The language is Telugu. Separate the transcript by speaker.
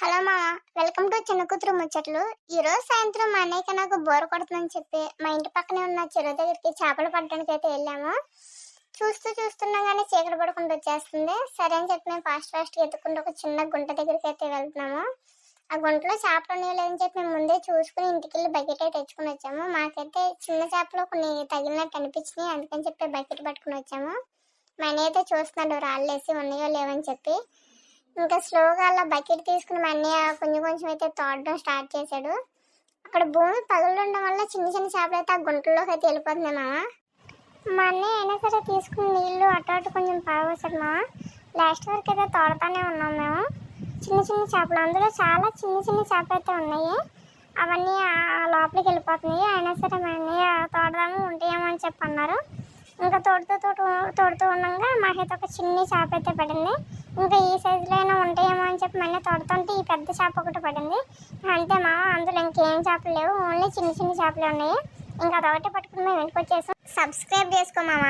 Speaker 1: హలో మామ, వెల్కమ్ టు చిన్న కూతురు ముచ్చట్లు. ఈ రోజు సాయంత్రం మా అన్నయ్యకి నాకు బోర్ కొడుతుందని చెప్పి మా ఇంటి పక్కనే ఉన్న చెరువు దగ్గరికి చేపలు పట్టడానికి అయితే వెళ్ళాము. చూస్తుండగానే చీకటి పడుకుంటూ వచ్చేస్తుంది. సరే అని చెప్పి మేము ఫాస్ట్గా ఎత్తుకుంటూ ఒక చిన్న గుంట దగ్గరికి అయితే వెళ్తున్నాము. ఆ గుంటలో చేపలు ఉన్నాయో లేదని చెప్పి మేము ముందే చూసుకుని ఇంటికి వెళ్ళి బకెట్ అయితే తెచ్చుకుని వచ్చాము. మాకైతే చిన్న చేపలు కొన్ని తగిలినట్టు అనిపించినాయి, అందుకని చెప్పి బకెట్ పట్టుకుని వచ్చాము. మా అన్నయ్య అయితే చూస్తున్నాడు రాళ్ళేసి ఉన్నాయో లేవని చెప్పి. ఇంకా స్లోగా అలా బకెట్ తీసుకుని మా అన్నయ్య కొంచెం అయితే తోడడం స్టార్ట్ చేశాడు. అక్కడ భూమి పగులుండడం వల్ల చిన్న చిన్న చేపలు అయితే ఆ గుంటల్లోకి అయితే వెళ్ళిపోతుంది మామ. మా అన్నయ్య అయినా సరే తీసుకుని నీళ్ళు అటు కొంచెం పారవేశాడు మామ. లాస్ట్ వరకు అయితే తోడతానే ఉన్నాం మేము. చిన్న చిన్న చేపలు, అందులో చాలా చిన్న చిన్న చేపలు అయితే ఉన్నాయి. అవన్నీ లోపలికి వెళ్ళిపోతున్నాయి. అయినా సరే మా అన్నయ్య తోడదాము ఉంటాయేమో అని చెప్పి అన్నారు. ఇంకా తోడుతూ ఉండగా మాకైతే ఒక చిన్న చేప అయితే పడింది. ఇంకా ఈ సైజులో అయినా ఉంటాయేమో అని చెప్పి మళ్ళీ తోడుతుంటే ఈ పెద్ద చేప ఒకటి పడింది. అంతే మామ, అందులో ఇంకేం చేపలు లేవు, ఓన్లీ చిన్న చిన్న చేపలు ఉన్నాయి. ఇంకా అదొకటి పట్టుకుని మేము ఇంటికి వచ్చేసాం. సబ్స్క్రైబ్ చేసుకో మామ.